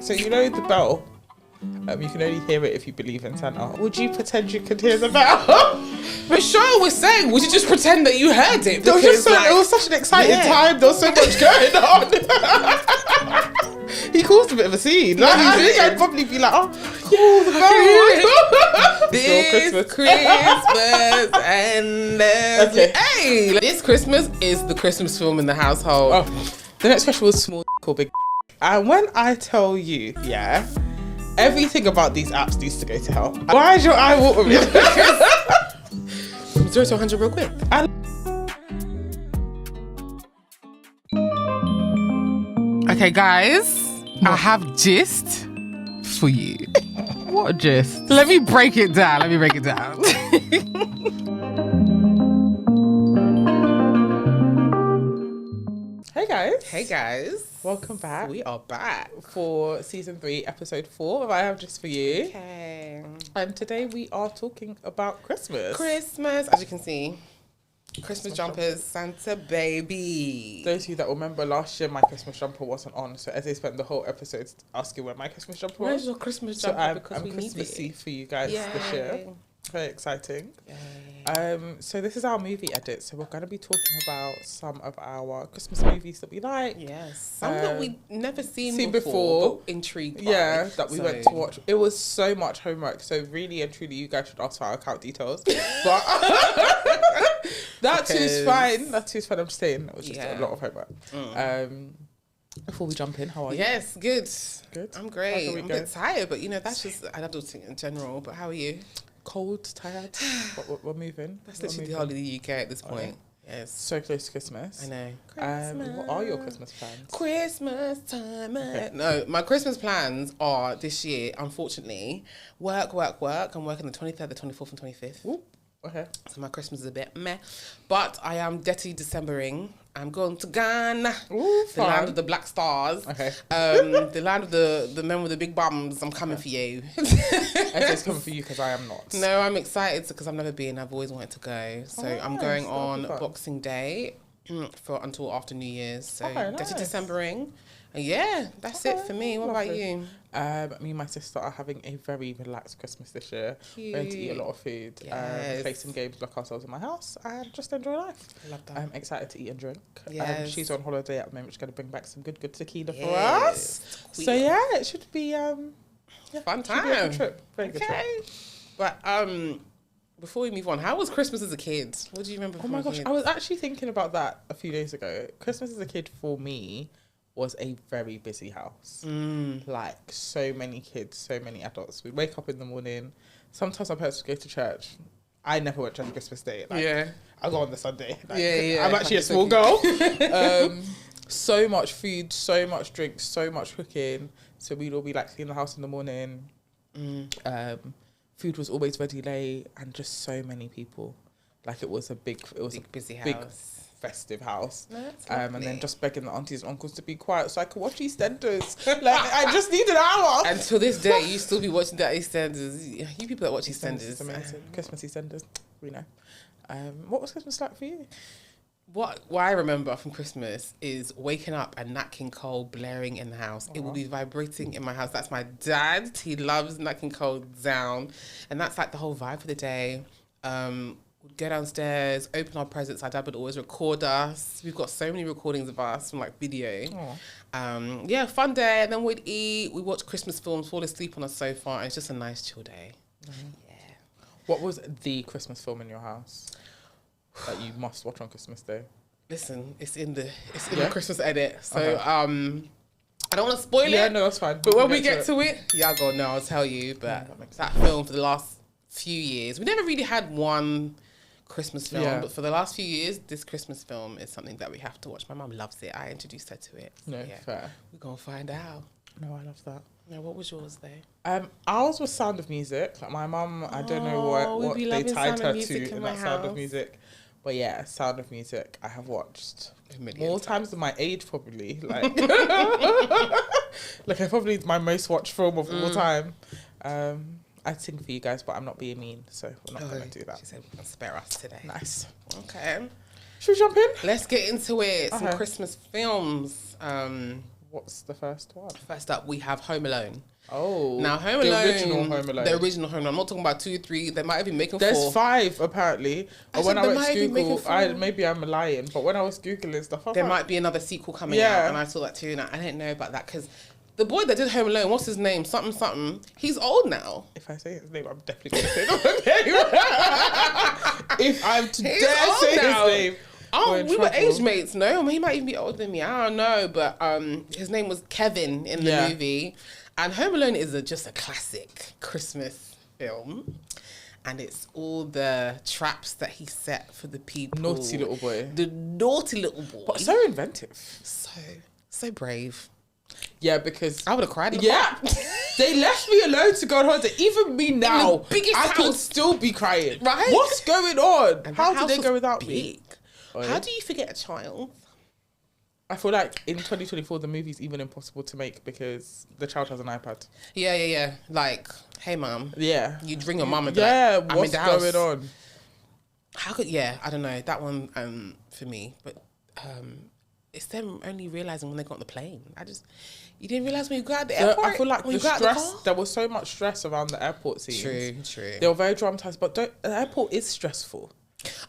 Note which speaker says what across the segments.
Speaker 1: So you know the bell. You can only hear it if you believe in Santa. Would you pretend you could hear the bell?
Speaker 2: Michelle was saying, would you just pretend that you heard it?
Speaker 1: Because it was such an exciting time. There was so much going on. He caused a bit of a scene. Like, I think I'd probably be like, oh, the bell.
Speaker 2: This Christmas and
Speaker 1: okay.
Speaker 2: Hey, this Christmas is the Christmas film in the household.
Speaker 1: Oh, the next question was small or big. And when I tell you, everything about these apps needs to go to hell. Why is your eye watering?
Speaker 2: 0 to 100 real quick. Okay, guys, I have gist for you.
Speaker 1: What gist?
Speaker 2: Let me break it down. Hey guys.
Speaker 1: Welcome back.
Speaker 2: We are back
Speaker 1: For season 3, episode 4 of I Have Just For You.
Speaker 2: Okay.
Speaker 1: And today we are talking about Christmas.
Speaker 2: As you can see. Christmas jumpers, Santa baby.
Speaker 1: Those of you that remember last year, my Christmas jumper wasn't on. So Eze spent the whole episode asking where my Christmas jumper was.
Speaker 2: Where's your Christmas jumper?
Speaker 1: So
Speaker 2: because we
Speaker 1: Christmassy
Speaker 2: need it
Speaker 1: for you guys this year. Very exciting. So this is our movie edit. So we're going to be talking about some of our Christmas movies that we like.
Speaker 2: Yes. Some that we never seen before. But intrigued by.
Speaker 1: Yeah, that we went to watch. It was so much homework. So really and truly, you guys should ask for our account details. But that too's fine. That too's fine. I'm just saying. It was just a lot of homework. Before we jump in, how are you?
Speaker 2: Yes, good.
Speaker 1: Good.
Speaker 2: I'm great. I'm a bit tired, but that's just adulting in general. But how are you?
Speaker 1: Cold, tired. We're moving.
Speaker 2: That's literally hardly the UK at this point. Yes.
Speaker 1: So close to Christmas.
Speaker 2: I know.
Speaker 1: What are your Christmas plans?
Speaker 2: Christmas time. No, my Christmas plans are this year, unfortunately, work. I'm working the 23rd, the 24th and 25th.
Speaker 1: Ooh, okay.
Speaker 2: So my Christmas is a bit meh. But I am dirty Decembering. I'm going to Ghana, the land of the black stars.
Speaker 1: Okay.
Speaker 2: The land of the men with the big bums. I'm coming for you.
Speaker 1: It's coming for you because I am not.
Speaker 2: No, I'm excited because I've never been. I've always wanted to go. So I'm going on Boxing Day until after New Year's. So dirty Decembering. And that's it for me. What about you?
Speaker 1: Me and my sister are having a very relaxed Christmas this year. We're going to eat a lot of food, play some games, lock ourselves in my house, and just enjoy life.
Speaker 2: I love that.
Speaker 1: I'm excited to eat and drink.
Speaker 2: Yes.
Speaker 1: She's on holiday at the moment. She's going to bring back some good tequila for us. So it should be
Speaker 2: fun time.
Speaker 1: Should be a good trip. Very good trip.
Speaker 2: But before we move on, how was Christmas as a kid? What do you remember?
Speaker 1: Oh my gosh, I was actually thinking about that a few days ago. Christmas as a kid for me was a very busy house. Like so many kids, so many adults. We'd wake up in the morning. Sometimes our parents would go to church. I never went to church on Christmas Day. I go on the Sunday. I'm actually a small girl. So much food, so much drinks, so much cooking. So we'd all be like cleaning the house in the morning. Food was always ready late, and just so many people. Like it was a big
Speaker 2: busy house.
Speaker 1: Big festive house. And then just begging the aunties and uncles to be quiet so I could watch EastEnders. Like I just need an hour.
Speaker 2: And to this day, you still be watching that EastEnders. You people that watch EastEnders.
Speaker 1: Amazing. Christmas EastEnders, we know. What was Christmas like for you?
Speaker 2: What I remember from Christmas is waking up and Nat King Cole blaring in the house. It will be vibrating in my house. That's my dad. He loves Nat King Cole down. And that's like the whole vibe for the day. We'd go downstairs, open our presents. Our dad would always record us. We've got so many recordings of us from like video. Fun day. And then we'd eat. We watch Christmas films, fall asleep on a sofa. And it's just a nice chill day.
Speaker 1: What was the Christmas film in your house that you must watch on Christmas Day?
Speaker 2: Listen, it's in the Christmas edit. So I don't want to spoil it.
Speaker 1: Yeah, no, that's fine.
Speaker 2: But when we get to it, y'all go, no, I'll tell you. But that film for the last few years, we never really had one Christmas film, but for the last few years, this Christmas film is something that we have to watch. My mum loves it. I introduced her to it. So
Speaker 1: fair.
Speaker 2: We're going to find out.
Speaker 1: No, I love that.
Speaker 2: No, what was yours though?
Speaker 1: Ours was Sound of Music. Like my mum, I don't know what they tied her to in that Sound of Music. But yeah, Sound of Music, I have watched more times than my age probably. Like, like probably my most watched film of all time. I'd sing for you guys, but I'm not being mean, so we're not going to do that.
Speaker 2: She said we can spare us today.
Speaker 1: Nice.
Speaker 2: Okay.
Speaker 1: Should we jump in?
Speaker 2: Let's get into it. Some Christmas films.
Speaker 1: What's the first one?
Speaker 2: First up, we have Home Alone.
Speaker 1: Oh,
Speaker 2: Now, Home Alone,
Speaker 1: the original Home Alone.
Speaker 2: The original Home Alone. I'm not talking about 2, 3. They might have been making 4.
Speaker 1: There's 5 apparently. But when I went to Google, maybe I'm lying. But when I was googling stuff,
Speaker 2: there might be another sequel coming out, and I saw that too. And I didn't know about that because the boy that did Home Alone, what's his name? Something. He's old now.
Speaker 1: If I say his name, I'm definitely gonna say the name. If I'm to dare say his name.
Speaker 2: Oh, we were age mates, no? He might even be older than me. I don't know, but his name was Kevin in the movie. And Home Alone is just a classic Christmas film. And it's all the traps that he set for the people.
Speaker 1: Naughty little boy.
Speaker 2: The naughty little boy.
Speaker 1: But so inventive.
Speaker 2: So brave.
Speaker 1: Yeah, because
Speaker 2: I would have cried in the park.
Speaker 1: They left me alone to go on holiday. Even me now, I could still be crying.
Speaker 2: Right?
Speaker 1: What's going on?
Speaker 2: And
Speaker 1: how did they go without me?
Speaker 2: Oh, yeah? How do you forget a child?
Speaker 1: I feel like in 2024, the movie's even impossible to make because the child has an iPad.
Speaker 2: Yeah. Like, hey, mum.
Speaker 1: Yeah.
Speaker 2: You'd ring your mum and be
Speaker 1: like,
Speaker 2: I'm
Speaker 1: what's
Speaker 2: in the house.
Speaker 1: going on?
Speaker 2: How could, I don't know. That one, for me. But it's them only realising when they got on the plane. You didn't realise when you got at the airport?
Speaker 1: I feel like the stress, there was so much stress around the airport scenes.
Speaker 2: True.
Speaker 1: They were very dramatised, but the airport is stressful.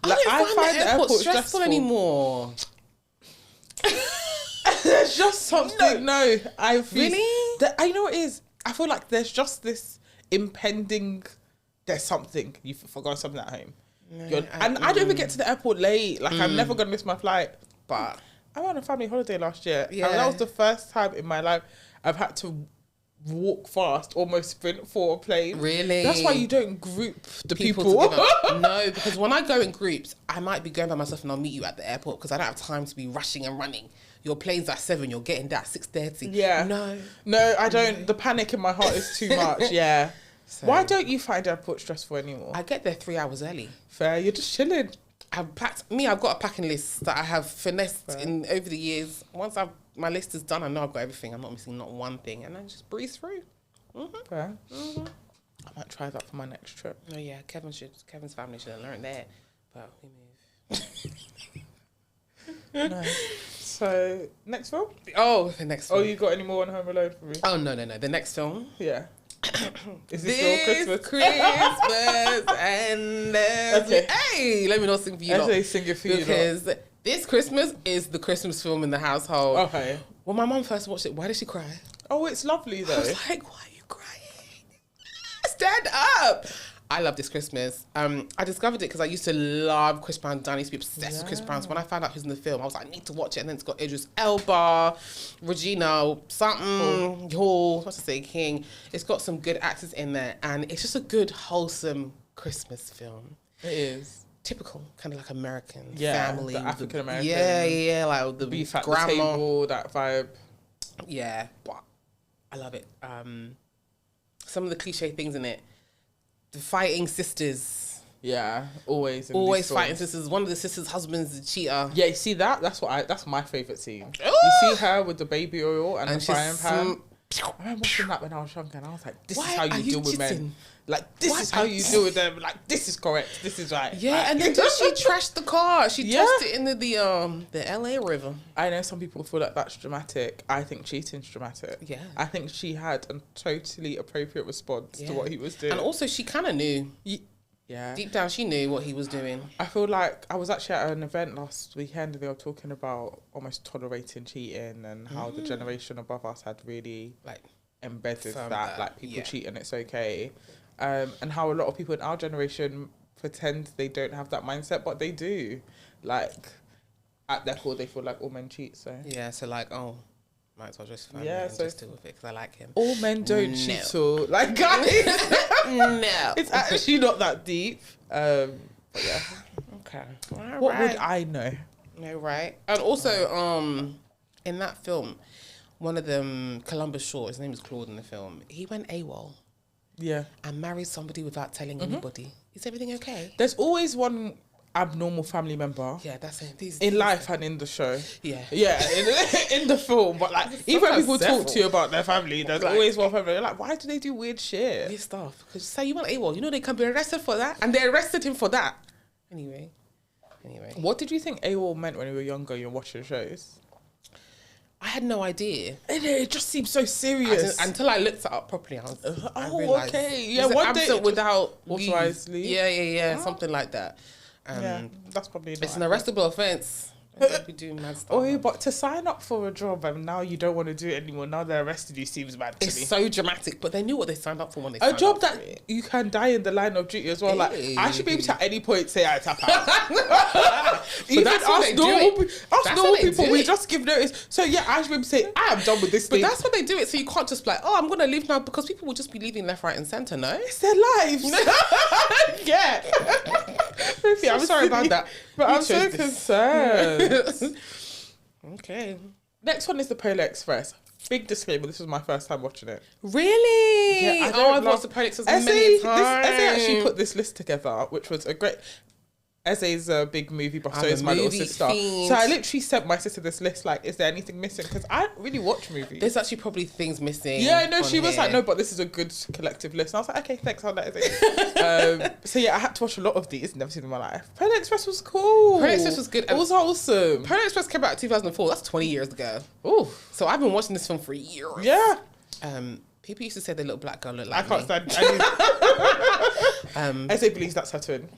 Speaker 2: I don't find the airport stressful anymore.
Speaker 1: There's just something. No, I feel
Speaker 2: really.
Speaker 1: I know it is. I feel like there's just this impending. There's something you've forgotten something at home, I don't even get to the airport late. Like I'm never gonna miss my flight. But I went on a family holiday last year. Yeah, and that was the first time in my life I've had to walk fast, almost sprint for a plane.
Speaker 2: Really?
Speaker 1: That's why you don't group the people.
Speaker 2: No, because when I go in groups, I might be going by myself and I'll meet you at the airport because I don't have time to be rushing and running. Your plane's at 7, you're getting there at 6:30.
Speaker 1: Yeah. No, I don't. The panic in my heart is too much. Yeah. So, why don't you find airport stressful anymore?
Speaker 2: I get there 3 hours early.
Speaker 1: Fair, you're just chilling.
Speaker 2: I've got a packing list that I have finessed over the years. Once my list is done, I know I've got everything. I'm not missing not one thing, and I just breeze through.
Speaker 1: Fair. I might try that for my next trip.
Speaker 2: Oh yeah, Kevin's family should have learned that, but we move.
Speaker 1: No. So next film?
Speaker 2: Oh, the next film.
Speaker 1: Oh, you got any more on Home Alone for me?
Speaker 2: Oh no. The next film.
Speaker 1: Yeah. Is this your Christmas?
Speaker 2: And okay. Hey, let me not sing for you.
Speaker 1: I sing it for you
Speaker 2: because this Christmas is the Christmas film in the household.
Speaker 1: Okay.
Speaker 2: When my mum first watched it, why did she cry?
Speaker 1: Oh, it's lovely though.
Speaker 2: I was like, why are you crying? Stand up. I love this Christmas. I discovered it because I used to love Chris Brown. I used to be obsessed with Chris Brown. So when I found out who's in the film, I was like, I need to watch it. And then it's got Idris Elba, Regina, King. It's got some good actors in there. And it's just a good, wholesome Christmas film.
Speaker 1: It is.
Speaker 2: Typical, kind of like American family.
Speaker 1: The African American.
Speaker 2: Yeah, like the
Speaker 1: beef at
Speaker 2: grandma.
Speaker 1: the table, that vibe.
Speaker 2: Yeah, but I love it. Some of the cliche things in it. The fighting sisters.
Speaker 1: Yeah, always
Speaker 2: fighting sisters. One of the sisters' husband's a cheater.
Speaker 1: Yeah, you see that? That's my favourite scene. Ooh! You see her with the baby oil and the frying pan. I remember watching that when I was younger and I was like, this is how you deal with men. Like, this is how you deal with them. Like, this is correct. This is right.
Speaker 2: Yeah, and then she trashed the car. She tossed it into the LA River.
Speaker 1: I know some people feel like that's dramatic. I think cheating's dramatic.
Speaker 2: Yeah.
Speaker 1: I think she had a totally appropriate response to what he was doing.
Speaker 2: And also, she kind of knew.
Speaker 1: Yeah.
Speaker 2: Deep down, she knew what he was doing.
Speaker 1: I feel like I was actually at an event last weekend and they were talking about almost tolerating cheating and how the generation above us had really like embedded that like people cheat and it's okay. And how a lot of people in our generation pretend they don't have that mindset, but they do. Like, at their core, they feel like all men cheat, so...
Speaker 2: Yeah, so like, might as well just find just deal with it, because I like him.
Speaker 1: All men don't cheat, so... Like, guys!
Speaker 2: No.
Speaker 1: It's actually not that deep. But yeah.
Speaker 2: Okay.
Speaker 1: What would I know?
Speaker 2: No, right? And also, in that film, one of them, Columbus Short, his name is Claude in the film, he went AWOL.
Speaker 1: Yeah.
Speaker 2: And married somebody without telling anybody. Is everything okay?
Speaker 1: There's always one abnormal family member.
Speaker 2: Yeah, that's it.
Speaker 1: In life and in the show.
Speaker 2: Yeah.
Speaker 1: Yeah, in the film. But like, even when people talk to you about their family, there's always one family. You're like, why do they do weird shit?
Speaker 2: Weird stuff. Because say you want AWOL, you know they can be arrested for that. And they arrested him for that. Anyway.
Speaker 1: What did you think AWOL meant when you were younger, you're watching shows?
Speaker 2: I had no idea.
Speaker 1: And it just seems so serious.
Speaker 2: Until I looked it up properly. I realized,
Speaker 1: okay. Yeah, one day
Speaker 2: without
Speaker 1: authorized leave.
Speaker 2: Yeah, something like that.
Speaker 1: Yeah, that's probably not.
Speaker 2: It's an arrestable offence. Don't be doing mad stuff.
Speaker 1: Oh, but to sign up for a job and now you don't want to do it anymore, now they're arrested you, seems mad to me.
Speaker 2: It's so dramatic, but they knew what they signed up for when they
Speaker 1: a
Speaker 2: signed
Speaker 1: job
Speaker 2: up
Speaker 1: that
Speaker 2: for it.
Speaker 1: you can die in the line of duty as well. Like, I should be able to at any point say I tap out. Even
Speaker 2: that's how they do
Speaker 1: us normal people, we
Speaker 2: it.
Speaker 1: just give notice. So yeah, I should be able to say I am done with this thing.
Speaker 2: But that's what they do it, so you can't just be like, oh, I'm going to leave now, because people will just be leaving left, right and centre, no?
Speaker 1: It's their lives. Yeah.
Speaker 2: Maybe, I'm sorry about that.
Speaker 1: But I'm so concerned.
Speaker 2: Okay.
Speaker 1: Next one is the Polar Express. Big disclaimer, this was my first time watching it.
Speaker 2: Really?
Speaker 1: Yeah,
Speaker 2: I've watched the Polar Express many times.
Speaker 1: Eze actually put this list together, which was a great... Eze's a big movie buff, so is my little sister.
Speaker 2: Fiend.
Speaker 1: So I literally sent my sister this list, like, is there anything missing? Because I don't really watch movies.
Speaker 2: There's actually probably things missing.
Speaker 1: Yeah, no, she was like, no, but this is a good collective list. And I was like, okay, thanks, I'll let Eze. So yeah, I had to watch a lot of these, never seen them in my life. Polar Express was cool.
Speaker 2: Polar Express was good.
Speaker 1: It was wholesome.
Speaker 2: Polar Express came out in 2004. That's 20 years ago.
Speaker 1: Ooh.
Speaker 2: So I've been watching this film for years.
Speaker 1: Yeah.
Speaker 2: People used to say the little black girl looked like
Speaker 1: I can't stand Eze believes that's her twin.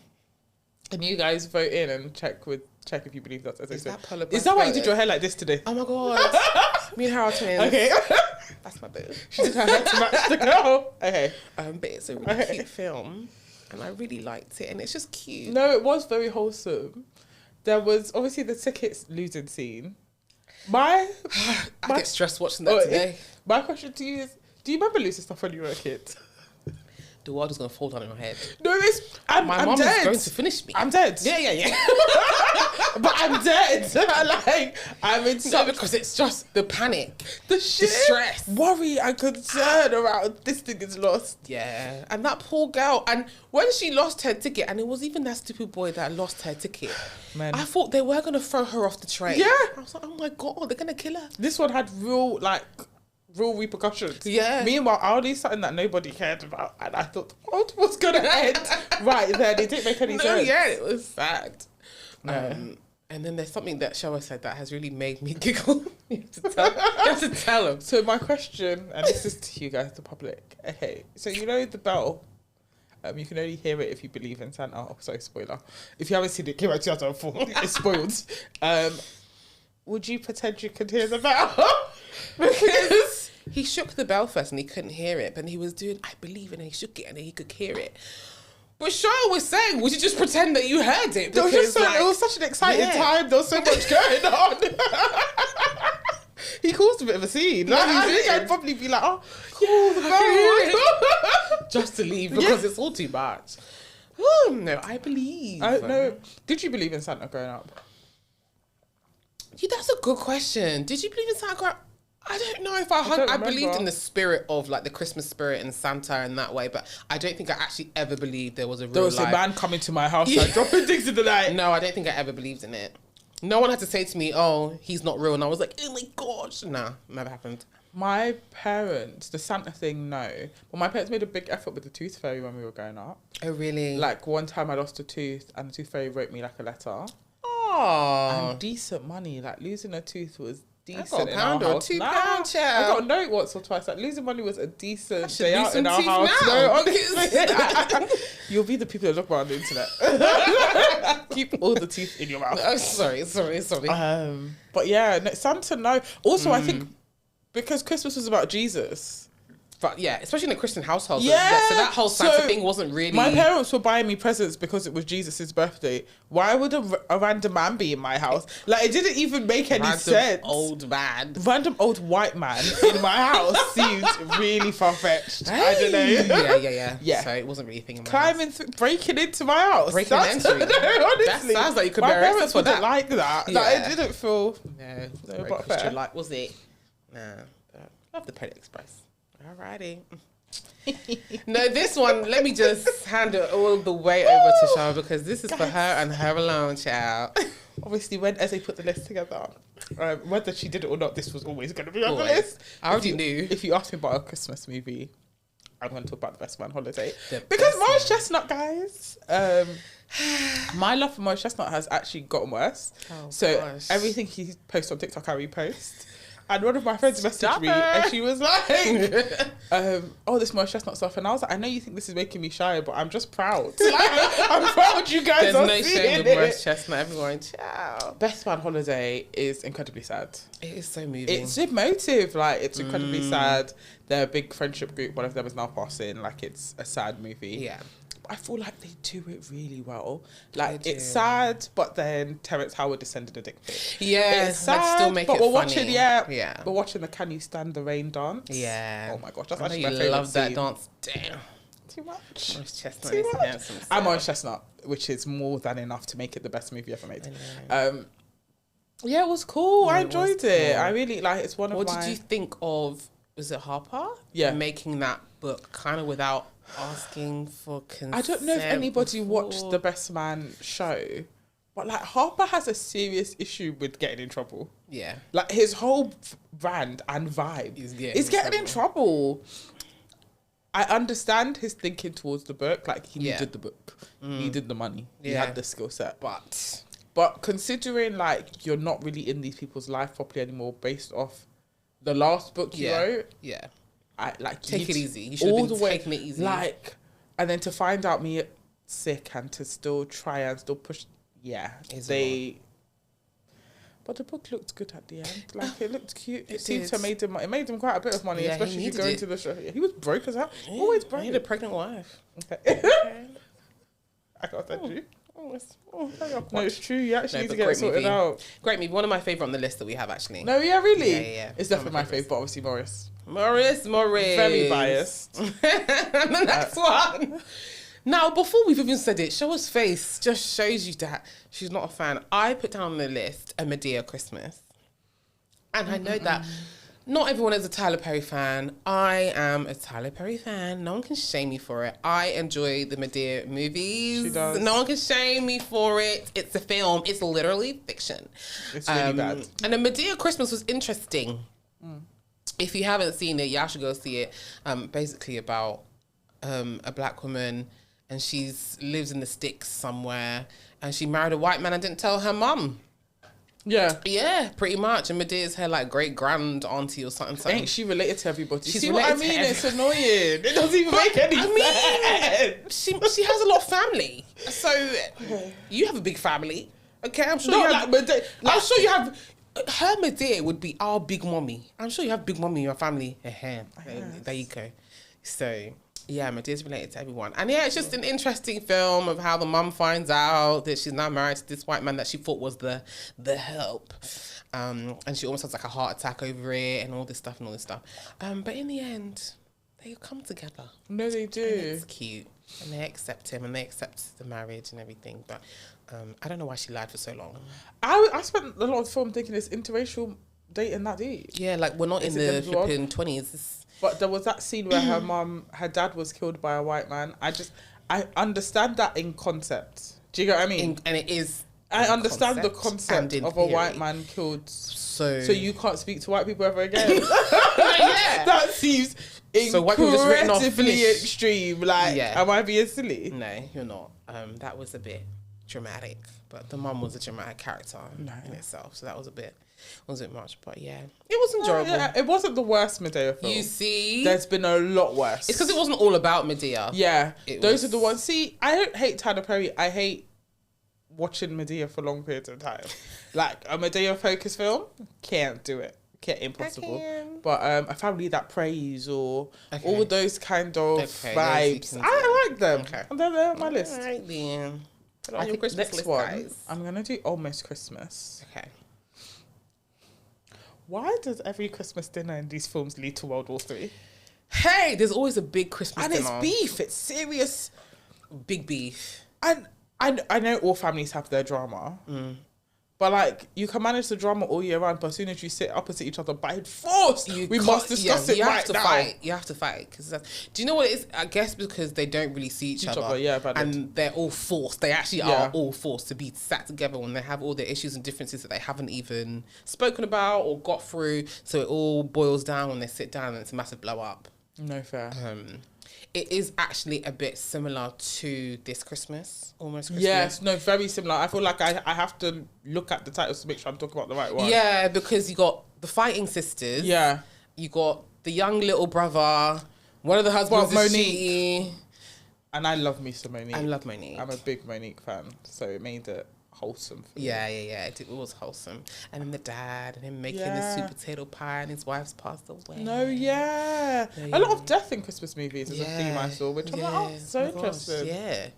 Speaker 1: Can you guys vote in and check if you believe that's Eze? Is that why you did your hair like this today?
Speaker 2: Oh my god. Me and her are twins.
Speaker 1: Okay.
Speaker 2: That's my boo.
Speaker 1: She did her hair to match the girl. Okay.
Speaker 2: But it's a really cute film. And I really liked it. And it's just cute.
Speaker 1: No, it was very wholesome. There was obviously the tickets losing scene. I
Speaker 2: get stressed watching that today.
Speaker 1: My question to you is, do you remember losing stuff when you were a kid?
Speaker 2: The world is going to fall down on your head.
Speaker 1: No, my mum
Speaker 2: is going to finish me.
Speaker 1: I'm dead.
Speaker 2: Yeah.
Speaker 1: But I'm dead. Like, I'm in
Speaker 2: No, because it's just the panic.
Speaker 1: The stress. Worry and concern around this thing is lost.
Speaker 2: Yeah. And that poor girl. And when she lost her ticket, and it was even that stupid boy that lost her ticket,
Speaker 1: Man.
Speaker 2: I thought they were going to throw her off the train.
Speaker 1: Yeah.
Speaker 2: I was like, oh my God, they're going to kill her.
Speaker 1: This one had real repercussions.
Speaker 2: Yeah.
Speaker 1: Meanwhile, I only something that nobody cared about, and I thought the world was gonna end right then. It didn't make any sense.
Speaker 2: Yeah, it was sad. And then there's something that Showa said that has really made me giggle. You have to tell them.
Speaker 1: So my question, and this is to you guys, the public. Okay, so you know the bell. You can only hear it if you believe in Santa. Oh, sorry, spoiler. If you haven't seen it, it came out 2004. It's spoiled. Would you pretend you could hear the bell?
Speaker 2: Because he shook the bell first and he couldn't hear it, but he was doing, I believe, and he shook it and he could hear it. But Shaw was saying, would you just pretend that you heard it? Because
Speaker 1: it was such an exciting time. There was so much going on. He caused a bit of a scene. Like, I think I'd probably be like, oh, cool, the bell.
Speaker 2: Just to leave because it's all too much. Oh, no, I believe.
Speaker 1: No. Did you believe in Santa growing up?
Speaker 2: Yeah, that's a good question. Did you believe in Santa growing up? I don't know if I believed in the spirit of like the Christmas spirit and Santa in that way, but I don't think I actually ever believed there was a real
Speaker 1: a man coming to my house and dropping things in the night.
Speaker 2: No, I don't think I ever believed in it. No one had to say to me, oh, he's not real. And I was like, oh my gosh. Nah, never happened.
Speaker 1: My parents, the Santa thing, no. But my parents made a big effort with the tooth fairy when we were growing up.
Speaker 2: Oh, really?
Speaker 1: Like one time I lost a tooth and the tooth fairy wrote me like a letter.
Speaker 2: Oh.
Speaker 1: And decent money. Like losing a tooth was decent.
Speaker 2: I got a pound or £2, child.
Speaker 1: I got a note once or twice. Like losing money was a decent day out in our
Speaker 2: teeth
Speaker 1: house.
Speaker 2: now.
Speaker 1: No, honestly. You'll be the people that look around the internet. Keep all the teeth in your mouth.
Speaker 2: Oh, sorry.
Speaker 1: But yeah, Santa, no. Also, I think because Christmas was about Jesus.
Speaker 2: But yeah, especially in a Christian household.
Speaker 1: Yeah.
Speaker 2: So that whole Santa thing wasn't really...
Speaker 1: My parents were buying me presents because it was Jesus' birthday. Why would a random man be in my house? Like, it didn't even make any sense.
Speaker 2: Old man.
Speaker 1: Random old white man in my house seems really far-fetched. Hey. I don't know.
Speaker 2: Yeah. So it wasn't really a thing in my house.
Speaker 1: Breaking into my house.
Speaker 2: Breaking and entering.
Speaker 1: No, honestly.
Speaker 2: That sounds like you could be arrested for that.
Speaker 1: My parents wouldn't like that.
Speaker 2: Yeah.
Speaker 1: Like, it didn't feel...
Speaker 2: No,
Speaker 1: but fair.
Speaker 2: Like, was it? Nah. Love the Polar Express. Alrighty. No, this one, let me just hand it all the way over to Shara because this is for her and her alone, child.
Speaker 1: Obviously, when Eze put the list together, whether she did it or not, this was always going to be on the list.
Speaker 2: I already knew.
Speaker 1: If you ask me about a Christmas movie, I'm going to talk about The Best Man Holiday. Because Morris Chestnut, guys, my love for Morris Chestnut has actually gotten worse. Everything he posts on TikTok, I repost. And one of my friends messaged me and she was like, this Morris Chestnut stuff. And I was like, I know you think this is making me shy, but I'm just proud. Like, I'm proud you guys are
Speaker 2: There's no shame with Morris Chestnut. Everyone, ciao.
Speaker 1: Best Man Holiday is incredibly sad.
Speaker 2: It is so moving.
Speaker 1: It's emotive. Like, it's incredibly sad. They're a big friendship group. One of them is now passing. Like, it's a sad movie.
Speaker 2: Yeah.
Speaker 1: I feel like they do it really well. Like, it's sad, but then Terrence Howard is sending a dick pic.
Speaker 2: Yeah,
Speaker 1: it's sad,
Speaker 2: still make
Speaker 1: but
Speaker 2: it
Speaker 1: we're
Speaker 2: funny.
Speaker 1: watching, we're watching the Can You Stand the Rain dance.
Speaker 2: Yeah.
Speaker 1: Oh my gosh, that's
Speaker 2: I know
Speaker 1: actually
Speaker 2: you
Speaker 1: my favourite
Speaker 2: love that
Speaker 1: scene.
Speaker 2: dance. Damn.
Speaker 1: Too much.
Speaker 2: Morris Chestnut
Speaker 1: Too
Speaker 2: is
Speaker 1: much.
Speaker 2: handsome.
Speaker 1: I'm Morris Chestnut, which is more than enough to make it the best movie ever made. Yeah, it was cool. I enjoyed it. Cool. I really like. It's one of my.
Speaker 2: What did you think of? Was it Harper?
Speaker 1: Yeah,
Speaker 2: making that book kind of without asking for consent.
Speaker 1: I don't know if anybody watched the Best Man show, but like Harper has a serious issue with getting in trouble.
Speaker 2: Yeah,
Speaker 1: like his whole brand and vibe is getting in trouble. I understand his thinking towards the book. Like he needed the book, he needed the money, he had the skill set, but considering like you're not really in these people's life properly anymore, based off the last book you wrote, I like
Speaker 2: take it easy. You should have been taking it easy.
Speaker 1: Like, and then to find out me sick and to still try and still push. Yeah, but the book looked good at the end. Like it looked cute. It seemed to made him quite a bit of money, especially if you go into the show. He was broke as hell. Yeah, always broke.
Speaker 2: He had a pregnant wife.
Speaker 1: Okay. I got that too. No, it's true. You actually need to get it sorted out.
Speaker 2: Great movie. One of my favourite on the list that we have, actually.
Speaker 1: No, yeah, really?
Speaker 2: Yeah.
Speaker 1: It's definitely my favourite, but obviously
Speaker 2: Morris.
Speaker 1: Very biased.
Speaker 2: And the next one. Now, before we've even said it, Showa's face just shows you that she's not a fan. I put down on the list A Madea Christmas. And I know that not everyone is a Tyler Perry fan. I am a Tyler Perry fan. No one can shame me for it. I enjoy the Madea movies.
Speaker 1: She does.
Speaker 2: No one can shame me for it. It's a film. It's literally fiction.
Speaker 1: It's really bad.
Speaker 2: And A Madea Christmas was interesting. If you haven't seen it, y'all should go see it. Basically about a black woman, and she lives in the sticks somewhere, and she married a white man and didn't tell her mum. Yeah, pretty much. And Medea's her like great grand auntie or something.
Speaker 1: Ain't she related to everybody?
Speaker 2: She's
Speaker 1: See what I mean? It's annoying. It doesn't even make any sense.
Speaker 2: She has a lot of family. So you have a big family. Okay, I'm sure I'm sure you have. Her Madea would be our big mommy. I'm sure you have big mommy in your family. There you go. So yeah, Medea's related to everyone. And yeah, it's just an interesting film of how the mum finds out that she's now married to this white man that she thought was the help. And she almost has like a heart attack over it and all this stuff. But in the end, they come together.
Speaker 1: No, they do.
Speaker 2: And it's cute. And they accept him and they accept the marriage and everything. But I don't know why she lied for so long. I
Speaker 1: spent a lot of film thinking it's interracial dating that deep.
Speaker 2: Yeah, like we're not in the flipping 20s.
Speaker 1: But there was that scene where her dad was killed by a white man. I understand that in concept. Do you get what I mean?
Speaker 2: And it is.
Speaker 1: I understand the concept of a white man killed. So you can't speak to white people ever again.
Speaker 2: Yeah.
Speaker 1: That seems incredibly extreme. Like, am I being silly?
Speaker 2: No, you're not. That was a bit dramatic. But the mum was a dramatic character in itself. So that was a bit much, but yeah, it was enjoyable.
Speaker 1: Yeah, it wasn't the worst Madea film.
Speaker 2: You see,
Speaker 1: there's been a lot worse.
Speaker 2: It's because it wasn't all about Madea.
Speaker 1: Yeah, those are the ones. See, I don't hate Tyler Perry. I hate watching Madea for long periods of time. Like a Madea focused film, can't do it. Impossible. But a family that prays or all those kind of vibes, I like them. And they're on my list.
Speaker 2: All right, then. Put on
Speaker 1: I
Speaker 2: your
Speaker 1: think
Speaker 2: Christmas
Speaker 1: next
Speaker 2: list,
Speaker 1: one,
Speaker 2: guys.
Speaker 1: I'm gonna do Almost Christmas.
Speaker 2: Okay.
Speaker 1: Why does every Christmas dinner in these films lead to World War III?
Speaker 2: Hey, there's always a big Christmas dinner.
Speaker 1: And it's beef. It's serious.
Speaker 2: Big beef.
Speaker 1: And I know all families have their drama. But like, you can manage the drama all year round, but as soon as you sit opposite each other by force, we must discuss it right now.
Speaker 2: You have to fight. Do you know what it is? I guess because they don't really see each other. And they're all forced. They actually are all forced to be sat together when they have all their issues and differences that they haven't even spoken about or got through. So it all boils down when they sit down and it's a massive blow up.
Speaker 1: No fair.
Speaker 2: It is actually a bit similar to This Christmas, almost Christmas.
Speaker 1: Yes, no, very similar. I feel like I have to look at the titles to make sure I'm talking about the right one.
Speaker 2: Yeah, because you got the fighting sisters.
Speaker 1: Yeah.
Speaker 2: You got the young little brother. One of the husbands is
Speaker 1: Monique.
Speaker 2: cheaty.
Speaker 1: And I love me some Monique.
Speaker 2: I love Monique.
Speaker 1: I'm a big Monique fan, so it made it wholesome for me.
Speaker 2: Yeah. It was wholesome. And then the dad, and him making the sweet potato pie, and his wife's passed away.
Speaker 1: No, yeah. A lot of death in Christmas movies is a theme I saw, which I'm like, oh, so interesting.
Speaker 2: Yeah.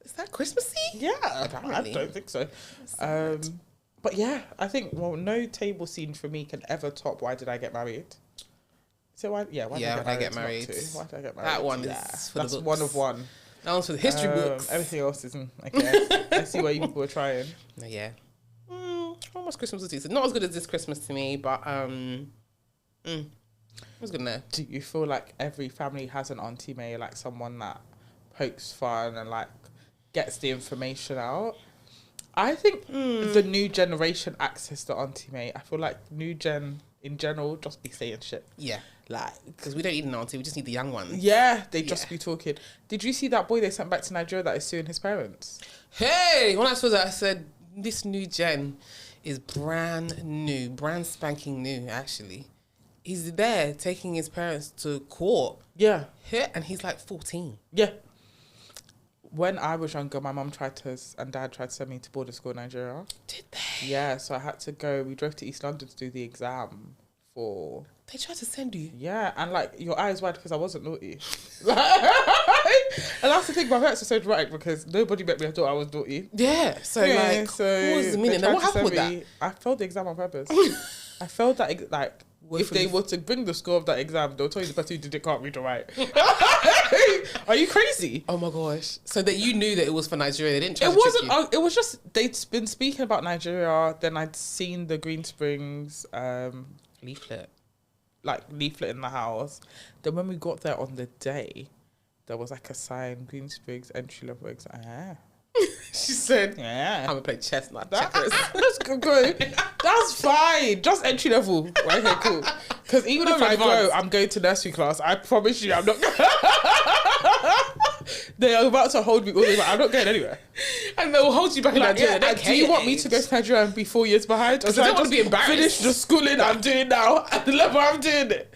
Speaker 2: Is that Christmassy?
Speaker 1: Yeah,
Speaker 2: Apparently.
Speaker 1: I don't think so. But yeah, I think, no table scene for me can ever top Why Did I Get Married? So why did I get married? Why did I get married?
Speaker 2: That one is for the books.
Speaker 1: One of one.
Speaker 2: That one's for the history books.
Speaker 1: Everything else isn't. Okay, I see why you people were trying.
Speaker 2: Yeah. Almost Christmas was decent. Not as good as This Christmas to me, but it was good enough.
Speaker 1: Do you feel like every family has an Auntie May, like someone that pokes fun and like gets the information out? I think the new generation access to Auntie May. I feel like new gen in general just be saying shit.
Speaker 2: Yeah.
Speaker 1: Like,
Speaker 2: because we don't need an auntie, we just need the young ones.
Speaker 1: Yeah, they just be talking. Did you see that boy they sent back to Nigeria that is suing his parents?
Speaker 2: Hey, when I saw that, I said, this new gen is brand new, brand spanking new, actually. He's there taking his parents to court.
Speaker 1: Yeah.
Speaker 2: And he's like 14.
Speaker 1: Yeah. When I was younger, my mum and dad tried to send me to boarding school in Nigeria.
Speaker 2: Did they?
Speaker 1: Yeah, so I had to go. We drove to East London to do the exam for...
Speaker 2: They tried to send you?
Speaker 1: Yeah, and like, your eyes wide because I wasn't naughty. And that's the thing, my parents are so dramatic because nobody met me and thought I was naughty.
Speaker 2: Yeah, so what was the meaning? Then what happened with that?
Speaker 1: I failed the exam on purpose. I failed that, like... If they were to bring the score of that exam, they'll tell you the person who did it can't read or write. Are you crazy?
Speaker 2: Oh my gosh! So that you knew that it was for Nigeria, they didn't try
Speaker 1: it
Speaker 2: to
Speaker 1: wasn't.
Speaker 2: trick you.
Speaker 1: It was just they'd been speaking about Nigeria. Then I'd seen the Green Springs
Speaker 2: leaflet
Speaker 1: in the house. Then when we got there on the day, there was like a sign: Green Springs entry level exam.
Speaker 2: She said,
Speaker 1: "Yeah,
Speaker 2: I'm gonna play chestnut
Speaker 1: that's
Speaker 2: checkers."
Speaker 1: good. That's fine. Just entry level. Right, okay, cool. Because even if I go, I'm going to nursery class. I promise you, I'm not. They are about to hold me all the way back. I'm not going anywhere.
Speaker 2: And they'll hold you back in Nigeria.
Speaker 1: Yeah, do you want me to go to Nigeria and be 4 years behind? Or
Speaker 2: I don't want to be embarrassed.
Speaker 1: Finish the schooling I'm doing now at the level I'm doing it.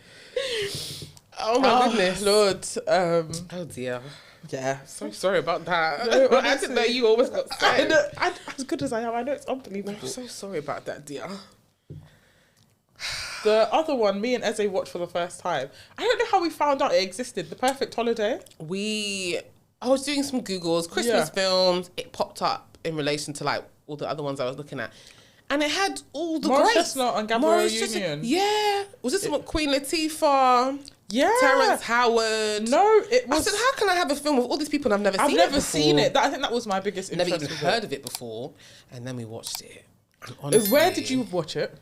Speaker 2: Oh my goodness,
Speaker 1: Lord.
Speaker 2: Oh dear.
Speaker 1: Yeah.
Speaker 2: So sorry about that.
Speaker 1: No,
Speaker 2: I didn't know you always got sick.
Speaker 1: As good as I am, I know it's unbelievable.
Speaker 2: I'm so sorry about that, dear.
Speaker 1: The other one, me and Eze watched for the first time. I don't know how we found out it existed. The Perfect Holiday.
Speaker 2: I was doing some Googles, Christmas films. It popped up in relation to like all the other ones I was looking at. And it had all the
Speaker 1: Morris
Speaker 2: greats.
Speaker 1: Chestnut and Gabrielle Union.
Speaker 2: Yeah. Was this what Queen Latifah?
Speaker 1: Yeah.
Speaker 2: Terrence Howard.
Speaker 1: No, it was...
Speaker 2: I said, how can I have a film with all these people and I've never seen it before?
Speaker 1: I think that was my biggest interest.
Speaker 2: Never even heard of it before. And then we watched it. And honestly,
Speaker 1: where did you watch it?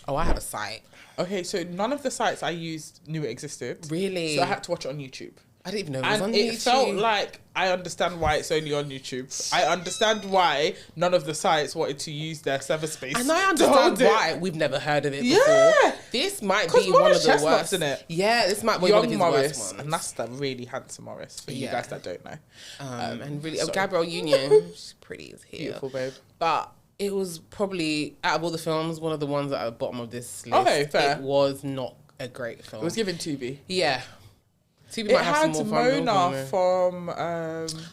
Speaker 2: Oh, I have a site.
Speaker 1: Okay, so none of the sites I used knew it existed.
Speaker 2: Really?
Speaker 1: So I had to watch it on YouTube.
Speaker 2: I didn't even know it was on
Speaker 1: and
Speaker 2: YouTube.
Speaker 1: it felt like I understand why it's only on YouTube. I understand why none of the sites wanted to use their server space.
Speaker 2: And I understand why we've never heard of it before. This might be one of the worst.
Speaker 1: In it.
Speaker 2: Yeah, this might be one of his worst ones.
Speaker 1: And that's the really handsome Morris, for you guys that don't know.
Speaker 2: And really, Gabrielle Union, she's pretty as hell.
Speaker 1: Beautiful, babe.
Speaker 2: But it was probably, out of all the films, one of the ones at the bottom of this list.
Speaker 1: Okay, fair.
Speaker 2: It was not a great film.
Speaker 1: It was given Tubi.
Speaker 2: Yeah. Tubi
Speaker 1: It
Speaker 2: might have
Speaker 1: had
Speaker 2: some more fun
Speaker 1: Mona from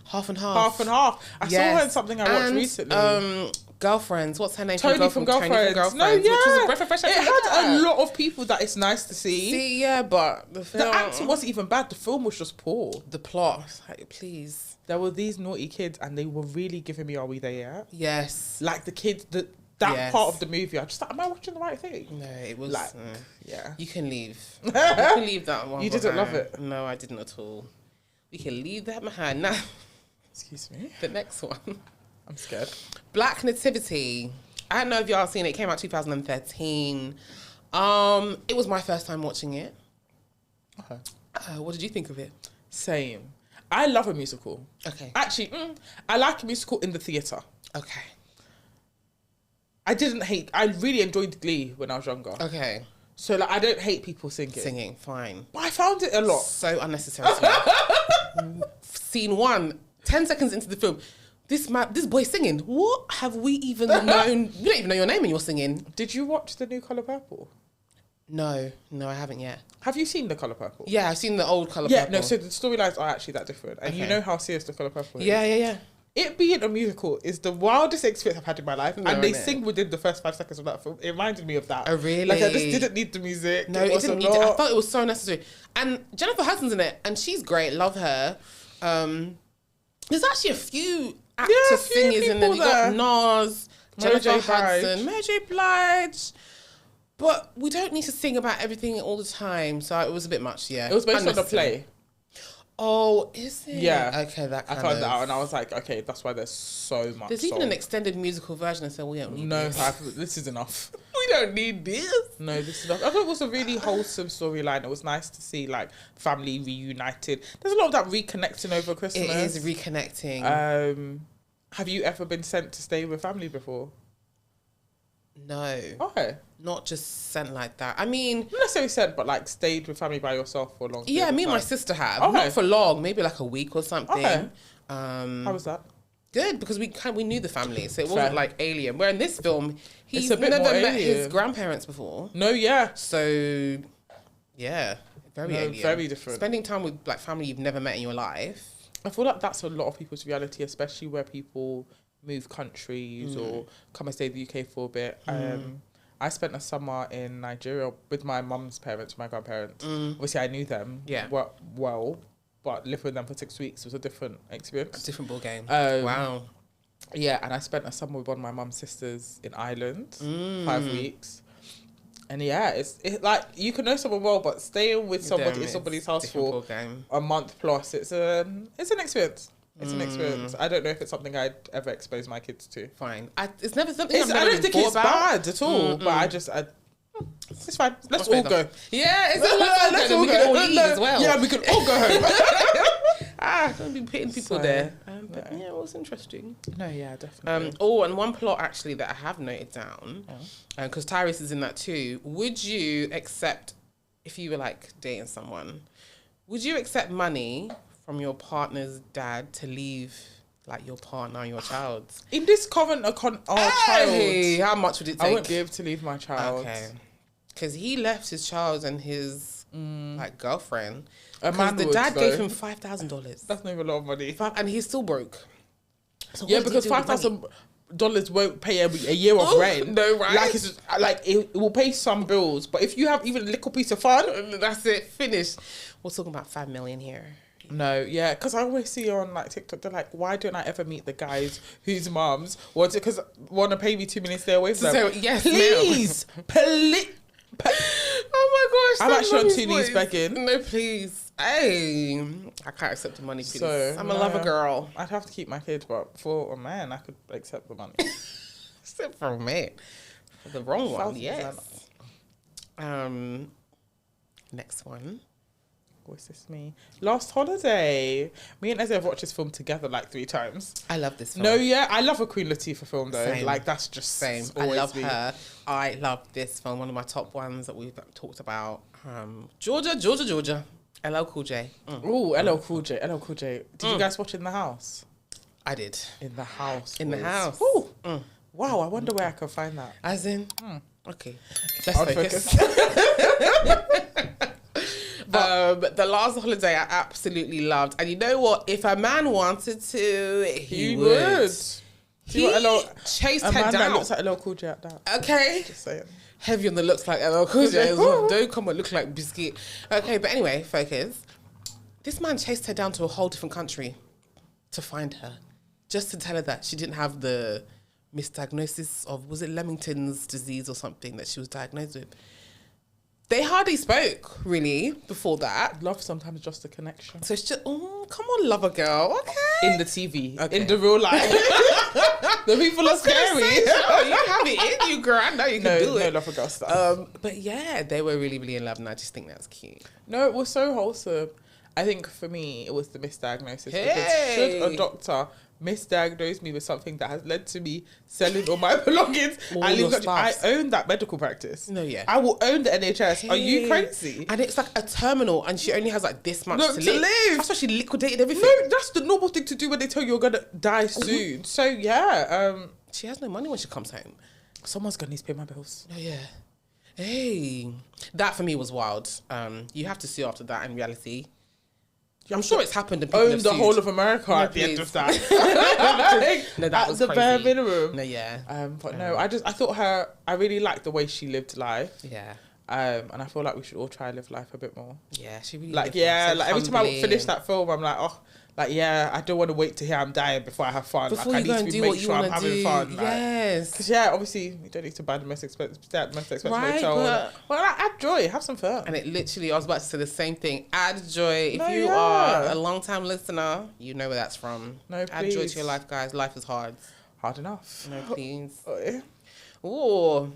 Speaker 2: Half and Half.
Speaker 1: Half and Half. I saw her in something I watched recently.
Speaker 2: Girlfriends. What's her name?
Speaker 1: Tony from Girlfriends. No, yeah.
Speaker 2: Which was a breath of fresh air.
Speaker 1: It had a lot of people that it's nice to see.
Speaker 2: See, yeah, but the film...
Speaker 1: The acting wasn't even bad. The film was just poor.
Speaker 2: The plot. Like, please.
Speaker 1: There were these naughty kids and they were really giving me Are We There Yet?
Speaker 2: Yes.
Speaker 1: Like the kids... That part of the movie, I just thought, am I watching the right thing?
Speaker 2: No, it was
Speaker 1: like, yeah.
Speaker 2: You can leave. You can leave that one.
Speaker 1: You didn't love it?
Speaker 2: No, I didn't at all. We can leave that behind. Now,
Speaker 1: excuse me.
Speaker 2: The next one.
Speaker 1: I'm scared.
Speaker 2: Black Nativity. I don't know if y'all seen it. It came out 2013. It was my first time watching it.
Speaker 1: Okay.
Speaker 2: What did you think of it?
Speaker 1: Same. I love a musical.
Speaker 2: Okay.
Speaker 1: Actually, I like a musical in the theatre.
Speaker 2: Okay.
Speaker 1: I really enjoyed Glee when I was younger.
Speaker 2: Okay.
Speaker 1: So like, I don't hate people singing.
Speaker 2: Singing, fine.
Speaker 1: But I found it a lot.
Speaker 2: So unnecessary. Scene 1, 10 seconds into the film, this boy singing. What have we even known? We don't even know your name and you're singing.
Speaker 1: Did you watch The New Colour Purple?
Speaker 2: No, I haven't yet.
Speaker 1: Have you seen The Colour Purple?
Speaker 2: Yeah, I've seen the old Colour
Speaker 1: Yeah,
Speaker 2: Purple.
Speaker 1: no, so the storylines are actually that different. And you know how serious The Colour Purple is?
Speaker 2: Yeah.
Speaker 1: It being a musical is the wildest experience I've had in my life.
Speaker 2: No,
Speaker 1: and they
Speaker 2: innit?
Speaker 1: sing within the first 5 seconds of that film. It reminded me of that.
Speaker 2: Oh, really?
Speaker 1: Like, I just didn't need the music.
Speaker 2: No, it
Speaker 1: was
Speaker 2: didn't
Speaker 1: a
Speaker 2: need it. I
Speaker 1: lot.
Speaker 2: thought it was so necessary. And Jennifer Hudson's in it, and she's great. Love her. There's actually a few actor
Speaker 1: a few
Speaker 2: singers in there. You
Speaker 1: people
Speaker 2: got
Speaker 1: there.
Speaker 2: Nas,
Speaker 1: Mary
Speaker 2: Jennifer
Speaker 1: J. Blige.
Speaker 2: Hudson, Mary J. Blige. But we don't need to sing about everything all the time, so it was a bit much, yeah.
Speaker 1: It was based on a
Speaker 2: Unnecessary.
Speaker 1: play.
Speaker 2: Oh, is it?
Speaker 1: Yeah.
Speaker 2: Okay, that
Speaker 1: I
Speaker 2: kind
Speaker 1: found
Speaker 2: of...
Speaker 1: that out and I was like, okay, that's why there's so much.
Speaker 2: There's even
Speaker 1: song.
Speaker 2: an extended musical version. I said, we don't need this.
Speaker 1: This is enough.
Speaker 2: We don't need this.
Speaker 1: No, this is enough. I thought it was a really wholesome storyline. It was nice to see like family reunited. There's a lot of that reconnecting over Christmas.
Speaker 2: It is reconnecting.
Speaker 1: Have you ever been sent to stay with family before?
Speaker 2: No.
Speaker 1: Okay.
Speaker 2: Not just sent like that. I mean...
Speaker 1: Not necessarily sent, but like stayed with family by yourself for a long time.
Speaker 2: Yeah, me and my sister have.
Speaker 1: Okay.
Speaker 2: Not for long, maybe like a week or something.
Speaker 1: Okay.
Speaker 2: How
Speaker 1: was that?
Speaker 2: Good, because we knew the family, so it wasn't
Speaker 1: Fair.
Speaker 2: like alien. Where in this film, he's
Speaker 1: a bit
Speaker 2: never
Speaker 1: more
Speaker 2: met his
Speaker 1: alien.
Speaker 2: grandparents before.
Speaker 1: No, yeah.
Speaker 2: So, yeah, very alien.
Speaker 1: very different.
Speaker 2: Spending time with like family you've never met in your life.
Speaker 1: I feel like that's a lot of people's reality, especially where people move countries or come and stay in the UK for a bit. I spent a summer in Nigeria with my mum's parents, my grandparents. Obviously, I knew them well, but living with them for 6 weeks was a different experience.
Speaker 2: It's a different ball game.
Speaker 1: Wow. Yeah, and I spent a summer with one of my mum's sisters in Ireland, 5 weeks. And yeah, it's like you can know someone well, but staying with somebody in somebody's house for a month plus, it's an experience. It's an experience. I don't know if it's something I'd ever expose my kids to.
Speaker 2: Fine. It's never something I've never
Speaker 1: I don't think it's bad at all, but it's fine. Let's all go.
Speaker 2: Yeah, let's all go. We can all leave as well.
Speaker 1: Yeah, we can all go home.
Speaker 2: Don't be pitting people there. But yeah, it was interesting.
Speaker 1: No, yeah, definitely.
Speaker 2: And one plot actually that I have noted down, because Tyrese is in that too. Would you accept, if you were like dating someone, would you accept money from your partner's dad to leave like your partner and your child?
Speaker 1: In this current child,
Speaker 2: How much would it take?
Speaker 1: I wouldn't be able to leave my child.
Speaker 2: Okay. Because he left his child and his like girlfriend.
Speaker 1: A man
Speaker 2: the
Speaker 1: would,
Speaker 2: dad
Speaker 1: though.
Speaker 2: gave him $5,000.
Speaker 1: That's not even a lot of money.
Speaker 2: And he's still broke. So
Speaker 1: Yeah,
Speaker 2: what does he
Speaker 1: because
Speaker 2: do with the money?
Speaker 1: $5,000 won't pay a year of rent.
Speaker 2: No, right?
Speaker 1: Like it's just, like it will pay some bills, but if you have even a little piece of fun,
Speaker 2: That's it. Finished. We're talking about 5 million here.
Speaker 1: no, yeah, because I always see on like TikTok, they're like, why don't I ever meet the guys whose mums want to pay me $2 million to stay away from them?
Speaker 2: So, yes,
Speaker 1: please, please.
Speaker 2: Oh my gosh.
Speaker 1: I'm actually on 2 knees begging.
Speaker 2: No, please. Hey, I can't accept the money, please.
Speaker 1: So,
Speaker 2: I'm a lover girl.
Speaker 1: I'd have to keep my kids, but for a man, I could accept the money.
Speaker 2: Except for me. For the wrong one,
Speaker 1: 1,000%.
Speaker 2: yes. Next one.
Speaker 1: What's this me? Last holiday. Me and Ezra have watched this film together like 3 times.
Speaker 2: I love this film.
Speaker 1: No, yeah, I love a Queen Latifah film though.
Speaker 2: Same.
Speaker 1: Like that's just
Speaker 2: Same. I
Speaker 1: always
Speaker 2: love
Speaker 1: me.
Speaker 2: her. I love this film. One of my top ones that we've talked about. Georgia. LL Cool J.
Speaker 1: Ooh, LL Cool J. LL Cool J. Did you guys watch In the House?
Speaker 2: I did.
Speaker 1: In the House.
Speaker 2: In the
Speaker 1: boys.
Speaker 2: House.
Speaker 1: Ooh. Wow, I wonder where I can find that.
Speaker 2: As in? Okay. Let's
Speaker 1: I'll
Speaker 2: focus. The last holiday I absolutely loved. And you know what? If a man wanted to, he would.
Speaker 1: See what LL
Speaker 2: chased
Speaker 1: a
Speaker 2: her
Speaker 1: man that
Speaker 2: down.
Speaker 1: looks like LL Cool J at that.
Speaker 2: Okay.
Speaker 1: Just saying.
Speaker 2: Heavy on the looks like LL Cool J as well. Don't come and look like Biscuit. Okay, but anyway, focus. This man chased her down to a whole different country to find her. Just to tell her that she didn't have the misdiagnosis of, was it Leamington's disease or something that she was diagnosed with? They hardly spoke, really, before that.
Speaker 1: Love sometimes just a connection.
Speaker 2: So it's just, oh, come on, lover girl. Okay.
Speaker 1: In the TV.
Speaker 2: Okay.
Speaker 1: In the real life. The people are scary.
Speaker 2: Sure, you have it in you, girl. I know you can do it.
Speaker 1: No lover girl stuff.
Speaker 2: But yeah, they were really, really in love, and I just think that's cute.
Speaker 1: No, it was so wholesome. I think for me, it was the misdiagnosis.
Speaker 2: Hey.
Speaker 1: Because should a doctor misdiagnose me with something that has led to me selling all my belongings, I own that medical practice.
Speaker 2: No, yeah.
Speaker 1: I will own the NHS. Are you crazy?
Speaker 2: And it's like a terminal, and she only has like this much to live.
Speaker 1: That's
Speaker 2: why she liquidated everything.
Speaker 1: No, that's the normal thing to do when they tell you you're gonna die soon. So yeah,
Speaker 2: she has no money when she comes home.
Speaker 1: Someone's gonna need to pay my bills.
Speaker 2: Oh yeah. Hey, that for me was wild. You have to sue after that in reality. I'm sure it's happened. And
Speaker 1: own the whole of America at the end of that.
Speaker 2: No, that was
Speaker 1: the
Speaker 2: crazy.
Speaker 1: bare minimum.
Speaker 2: No, yeah.
Speaker 1: But no, I thought I really liked the way she lived life.
Speaker 2: Yeah.
Speaker 1: And I feel like we should all try and live life a bit more.
Speaker 2: Yeah, she really
Speaker 1: like every time I finish that film, I'm like, oh, like I don't want to wait to hear I'm dying before I have fun.
Speaker 2: Before
Speaker 1: like,
Speaker 2: you
Speaker 1: I
Speaker 2: go
Speaker 1: need
Speaker 2: and
Speaker 1: to
Speaker 2: do
Speaker 1: make
Speaker 2: what you
Speaker 1: sure I'm
Speaker 2: want to
Speaker 1: having
Speaker 2: do.
Speaker 1: fun. Like,
Speaker 2: Yes.
Speaker 1: Because obviously you don't need to buy the most expensive
Speaker 2: right,
Speaker 1: hotel.
Speaker 2: But
Speaker 1: well, add joy, have some fun.
Speaker 2: And it literally, I was about to say the same thing. Add joy. If you are a long-time listener, you know where that's from.
Speaker 1: No, please.
Speaker 2: Add joy to your life, guys. Life is hard.
Speaker 1: Hard enough.
Speaker 2: No, please.
Speaker 1: Oh, yeah.
Speaker 2: Ooh.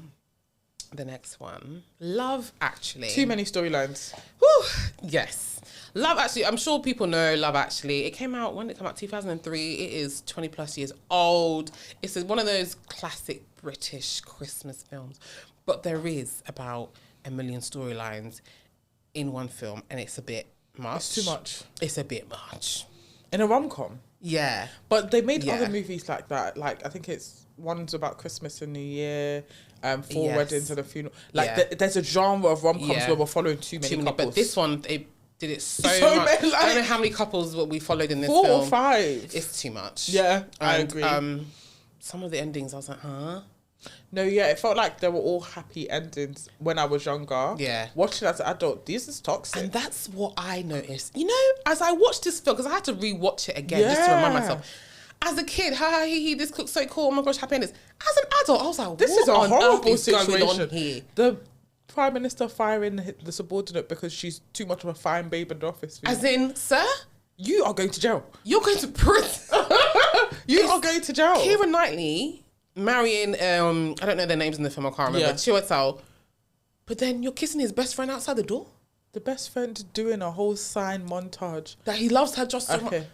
Speaker 2: The next one. Love Actually.
Speaker 1: Too many storylines.
Speaker 2: Whew. Yes. Love Actually. I'm sure people know Love Actually. It came out, when did it come out? 2003. It is 20 plus years old. It's one of those classic British Christmas films. But there is about a million storylines in one film, and it's a bit much.
Speaker 1: It's too much.
Speaker 2: It's a bit much.
Speaker 1: In a rom-com.
Speaker 2: Yeah.
Speaker 1: But they made other movies like that. Like, I think it's one's about Christmas and New Year. 4 weddings and a funeral. Like there's a genre of rom-coms where we're following too many couples.
Speaker 2: But this one, they did it so much.
Speaker 1: Many, like,
Speaker 2: I don't know how many couples we followed in this
Speaker 1: 4
Speaker 2: film.
Speaker 1: or 5.
Speaker 2: It's too much.
Speaker 1: Yeah, I agree.
Speaker 2: Some of the endings, I was like, huh?
Speaker 1: No, yeah, it felt like they were all happy endings when I was younger.
Speaker 2: Yeah.
Speaker 1: Watching as an adult, this is toxic.
Speaker 2: And that's what I noticed. You know, as I watched this film, because I had to rewatch it again just to remind myself. As a kid, this looks so cool. Oh my gosh, happy endings. As an adult, I was like,
Speaker 1: this is a horrible situation.
Speaker 2: Going on here?
Speaker 1: The Prime Minister firing the subordinate because she's too much of a fine babe in the office.
Speaker 2: As in, sir?
Speaker 1: You are going to jail.
Speaker 2: You're going to prison.
Speaker 1: You are going to jail.
Speaker 2: Keira Knightley marrying, I don't know their names in the film, I can't remember, Chiwetel. But then you're kissing his best friend outside the door?
Speaker 1: The best friend doing a whole sign montage.
Speaker 2: That he loves her just so much.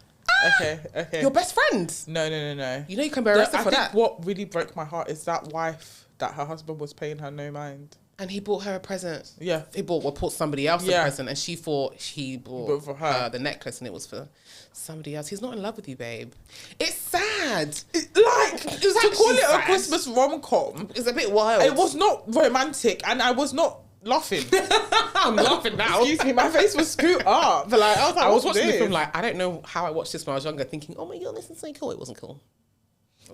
Speaker 1: Okay.
Speaker 2: Your best friend?
Speaker 1: No.
Speaker 2: You know you can be arrested for that.
Speaker 1: I think what really broke my heart is that wife that her husband was paying her no mind.
Speaker 2: And he bought her a present.
Speaker 1: Yeah.
Speaker 2: He bought somebody else a present, and she thought he bought
Speaker 1: for her
Speaker 2: the necklace, and it was for somebody else. He's not in love with you, babe. It's sad.
Speaker 1: It was to call it a Christmas rom-com.
Speaker 2: It's a bit wild.
Speaker 1: It was not romantic, and I was not laughing.
Speaker 2: I'm laughing now.
Speaker 1: Excuse me, my face was screwed up. But like, I was
Speaker 2: watching the film like, I don't know how I watched this when I was younger, thinking, oh my god, this is so cool. It wasn't cool.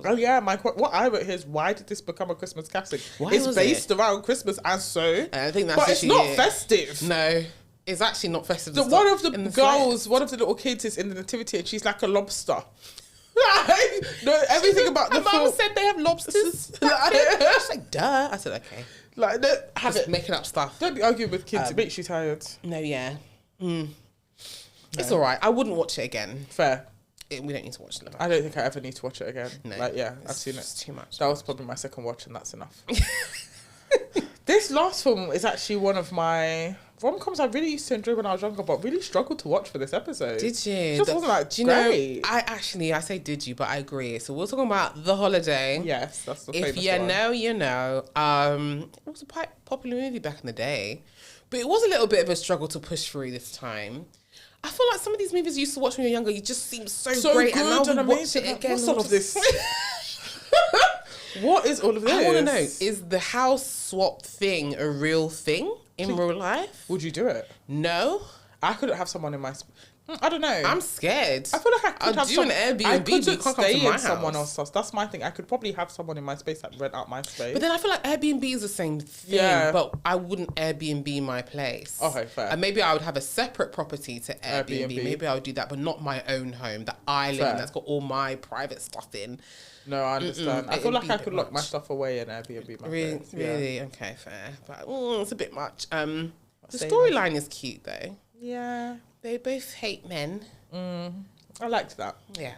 Speaker 1: Oh yeah, what I wrote here is, why did this become a Christmas classic? It's based around Christmas, and so
Speaker 2: I think that's.
Speaker 1: But it's not festive.
Speaker 2: No, it's actually not festive.
Speaker 1: One of the girls, one of the little kids, is in the Nativity, and she's like a lobster. No, everything about the film.
Speaker 2: Mum said they have lobsters. I was like, duh. I said, okay.
Speaker 1: Like,
Speaker 2: just making up stuff.
Speaker 1: Don't be arguing with kids. It makes you tired.
Speaker 2: No, yeah. No. It's all right. I wouldn't watch it again.
Speaker 1: Fair.
Speaker 2: We don't need to watch it.
Speaker 1: I don't think I ever need to watch it again.
Speaker 2: No.
Speaker 1: Like, yeah, I've seen it.
Speaker 2: It's too much.
Speaker 1: That was probably my second watch, and that's enough. This last film is actually one of my rom-coms I really used to enjoy when I was younger, but really struggled to watch for this episode.
Speaker 2: Did you?
Speaker 1: It just wasn't like great.
Speaker 2: I say did you, but I agree. So we're talking about The Holiday.
Speaker 1: Yes, that's the famous
Speaker 2: one. If you know, you know. It was a quite popular movie back in the day, but it was a little bit of a struggle to push through this time. I feel like some of these movies you used to watch when you were younger, you just seem so great,
Speaker 1: good,
Speaker 2: and now we watch it again.
Speaker 1: What's all of this? What is all of this?
Speaker 2: I want to know, is the house swap thing a real thing in real life?
Speaker 1: Would you do it?
Speaker 2: No.
Speaker 1: I couldn't have someone in my... I don't know.
Speaker 2: I'm scared.
Speaker 1: I feel like I could have
Speaker 2: do an Airbnb.
Speaker 1: I couldn't
Speaker 2: you can't
Speaker 1: stay
Speaker 2: come to my
Speaker 1: in
Speaker 2: house.
Speaker 1: someone else's house. That's my thing. I could probably have someone in my space that rent out my space.
Speaker 2: But then I feel like Airbnb is the same thing, but I wouldn't Airbnb my place.
Speaker 1: Okay, fair.
Speaker 2: And maybe I would have a separate property to Airbnb. Maybe I would do that, but not my own home that I live in, that's got all my private stuff in.
Speaker 1: No, I understand. I feel like I could lock my stuff away in Airbnb.
Speaker 2: Really? Okay, fair. But it's a bit much. The storyline is cute though.
Speaker 1: Yeah.
Speaker 2: They both hate men.
Speaker 1: I liked that.
Speaker 2: Yeah.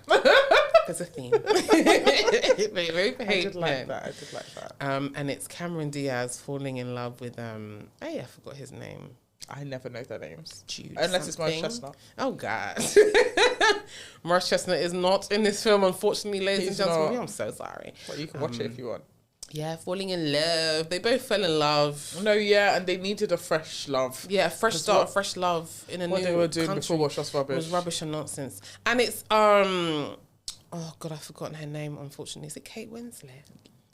Speaker 2: There's a theme. They both hate men.
Speaker 1: I did like that.
Speaker 2: And it's Cameron Diaz falling in love with I forgot his name.
Speaker 1: I never know their names.
Speaker 2: Jude
Speaker 1: Unless
Speaker 2: something.
Speaker 1: it's Morris Chestnut.
Speaker 2: Oh, God. Morris Chestnut is not in this film, unfortunately, ladies and gentlemen. I'm so sorry.
Speaker 1: But you can watch it if you want.
Speaker 2: Yeah, falling in love. They both fell in love.
Speaker 1: No, yeah, and they needed a fresh love.
Speaker 2: Yeah, a fresh start, fresh love in a new
Speaker 1: country. What they were doing
Speaker 2: country
Speaker 1: before was just rubbish.
Speaker 2: It was rubbish and nonsense. And it's, oh, God, I've forgotten her name, unfortunately. Is it Kate Winslet?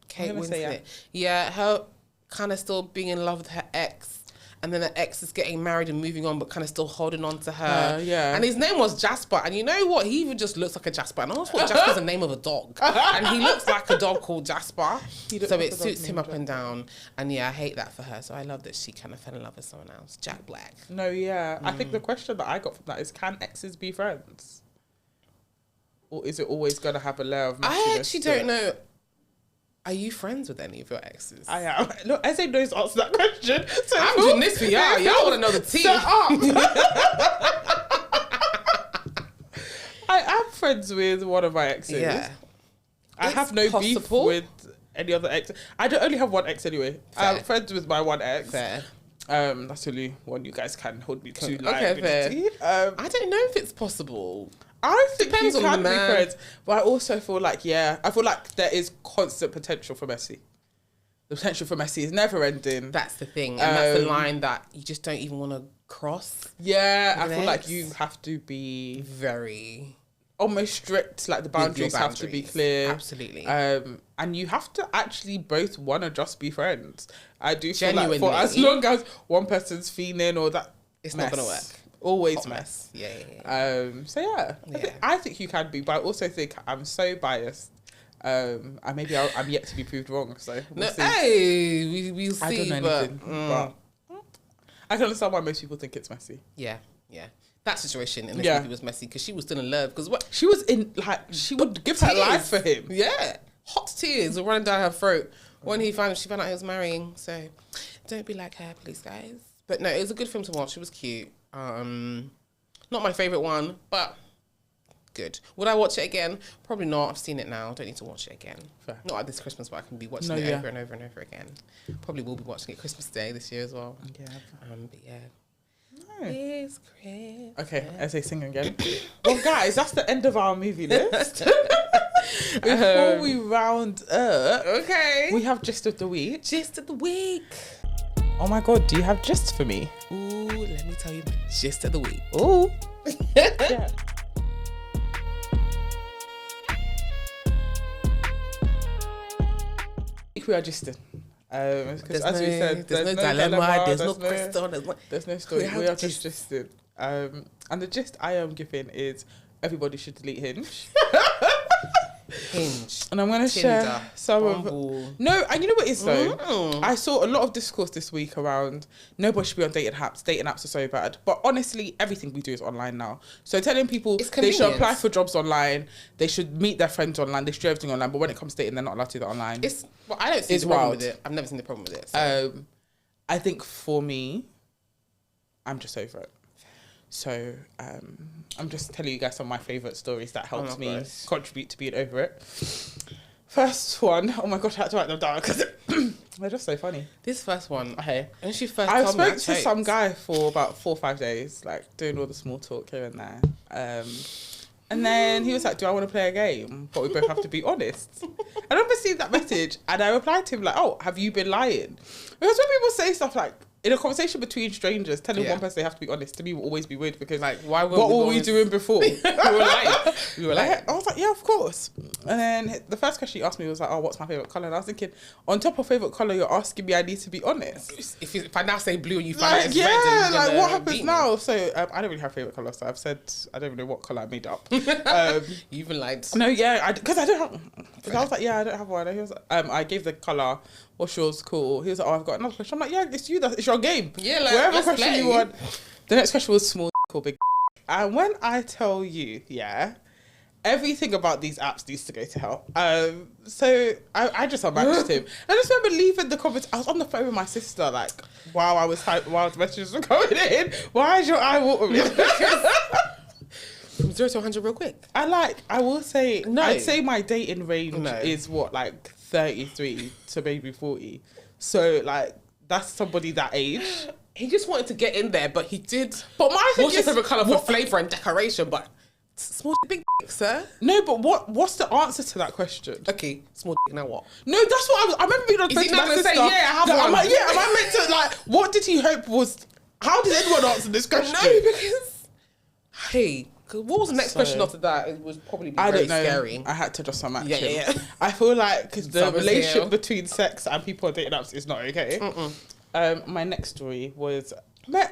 Speaker 2: Kate Winslet. Yeah, her kind of still being in love with her ex. And then her ex is getting married and moving on, but kind of still holding on to her.
Speaker 1: Yeah.
Speaker 2: And his name was Jasper. And you know what? He even just looks like a Jasper. And I always thought Jasper's the name of a dog. And he looks like a dog called Jasper. So it suits him up and down. And yeah, I hate that for her. So I love that she kind of fell in love with someone else. Jack Black.
Speaker 1: No, yeah. I think the question that I got from that is, can exes be friends? Or is it always going to have a layer of messiness?
Speaker 2: I actually don't know. Are you friends with any of your exes?
Speaker 1: I am. Look, Eze knows to answer that question. So
Speaker 2: I'm doing this for y'all. Y'all want to know the tea.
Speaker 1: Shut up. I am friends with one of my exes.
Speaker 2: Yeah.
Speaker 1: I have no beef with any other ex. I don't only have one ex anyway. I'm friends with my one ex.
Speaker 2: Fair.
Speaker 1: That's only one you guys can hold me to.
Speaker 2: Okay, fair. I don't know if it's possible.
Speaker 1: I think
Speaker 2: Depends
Speaker 1: you
Speaker 2: on
Speaker 1: can
Speaker 2: the
Speaker 1: be
Speaker 2: man.
Speaker 1: friends, but I also feel like, I feel like there is constant potential for messy. The potential for messy is never ending.
Speaker 2: That's the thing, and that's the line that you just don't even want to cross.
Speaker 1: Yeah, I feel like you have to be
Speaker 2: very
Speaker 1: almost strict. Like the boundaries have to be clear.
Speaker 2: Absolutely.
Speaker 1: And you have to actually both want to just be friends. I do
Speaker 2: Genuinely.
Speaker 1: feel like for as long as one person's feeling or that,
Speaker 2: it's not gonna work.
Speaker 1: Always
Speaker 2: Hot
Speaker 1: mess.
Speaker 2: Yeah.
Speaker 1: So yeah, I think you can be, but I also think I'm so biased. And maybe I'm yet to be proved wrong. So we'll see.
Speaker 2: Hey, we'll see.
Speaker 1: I don't know anything, but I can understand why most people think it's messy.
Speaker 2: Yeah. That situation in this movie was messy because she was still in love. Because what
Speaker 1: she was in, like, she would give her life for him.
Speaker 2: Yeah, hot tears were running down her throat when she found out he was marrying. So don't be like her, please, guys. But no, it was a good film to watch. It was cute. Not my favourite one, but good. Would I watch it again? Probably not. I've seen it now. Don't need to watch it again.
Speaker 1: Fair.
Speaker 2: Not at this Christmas, but I can be watching it over and over and over again. Probably will be watching it Christmas Day this year as well.
Speaker 1: Yeah.
Speaker 2: But yeah. No. It's Christmas.
Speaker 1: Okay, as I sing again. Well, guys, that's the end of our movie list. Before we round up, we have Gist of the Week.
Speaker 2: Gist of the Week.
Speaker 1: Oh my God, do you have gist for me?
Speaker 2: Ooh, let me tell you my gist of the week.
Speaker 1: Ooh. Yeah. We are gisting. Because as we said,
Speaker 2: there's no dilemma, there's no question,
Speaker 1: there's no story. We are just gisting. And the gist I am giving is everybody should delete Hinge.
Speaker 2: Hinge.
Speaker 1: And I'm going to share some of... No, and you know what it is though? I saw a lot of discourse this week around nobody should be on dating apps. Dating apps are so bad. But honestly, everything we do is online now. So telling people they should apply for jobs online, they should meet their friends online, they should do everything online. But when it comes to dating, they're not allowed to do that online.
Speaker 2: Well, I don't see the problem with it. I've never seen the problem with it. So.
Speaker 1: I think for me, I'm just over it. So I'm just telling you guys some of my favourite stories that helped me contribute to being over it. First one, oh my gosh, I had to write them down because they're just so funny.
Speaker 2: This first one,
Speaker 1: okay.
Speaker 2: When she first
Speaker 1: I
Speaker 2: told me,
Speaker 1: spoke to some guy for about 4 or 5 days, like doing all the small talk here and there. And then he was like, do I want to play a game? But we both have to be honest. And I received that message and I replied to him like, oh, have you been lying? Because when people say stuff like, in a conversation between strangers, telling one person they have to be honest to me will always be weird because like, what were we doing before? We were lying. I was like, yeah, of course. And then the first question he asked me was like, oh, what's my favourite colour? And I was thinking, on top of favourite colour, you're asking me I need to be honest.
Speaker 2: If I now say blue and you find out it's red,
Speaker 1: yeah, like what happens now? So I don't really have favourite colour, so I've said I don't even know what colour I made up.
Speaker 2: You even lied.
Speaker 1: No, yeah, because I don't have. I was like, yeah, I don't have one. And he was like, I gave the colour. What's yours? Cool. He was like, oh, I've got another question. I'm like, yeah, it's you. It's your game.
Speaker 2: Yeah, like
Speaker 1: whatever question you want. The next question was small or big. And when I tell you, everything about these apps needs to go to hell. So I just unmatched him. I just remember leaving the conversation. I was on the phone with my sister, like, while the messages were going in. Why is your eye watering?
Speaker 2: From 0 to 100 real quick.
Speaker 1: I will say, I'd say my dating range is what, like 33 to maybe 40. So like, that's somebody that age.
Speaker 2: He just wanted to get in there, but he did.
Speaker 1: But my thing
Speaker 2: What's your
Speaker 1: is,
Speaker 2: favorite colour for flavour and decoration? But small big dick, sir.
Speaker 1: No, but what's the answer to that question?
Speaker 2: Okay, small dick. Now what?
Speaker 1: No, that's what I remember being on the phone
Speaker 2: Is
Speaker 1: to
Speaker 2: he
Speaker 1: my
Speaker 2: not gonna
Speaker 1: sister.
Speaker 2: say, yeah, I have one?
Speaker 1: I'm like, yeah. Am I meant to like? What did he hope was? How did anyone answer this question?
Speaker 2: No, because hey, what was the next question after that? It was probably very scary.
Speaker 1: I had to just unmatch
Speaker 2: Yeah,
Speaker 1: him.
Speaker 2: yeah.
Speaker 1: I feel like because the
Speaker 2: Summer's
Speaker 1: relationship
Speaker 2: here.
Speaker 1: between sex and people on dating apps is not okay. My next story was I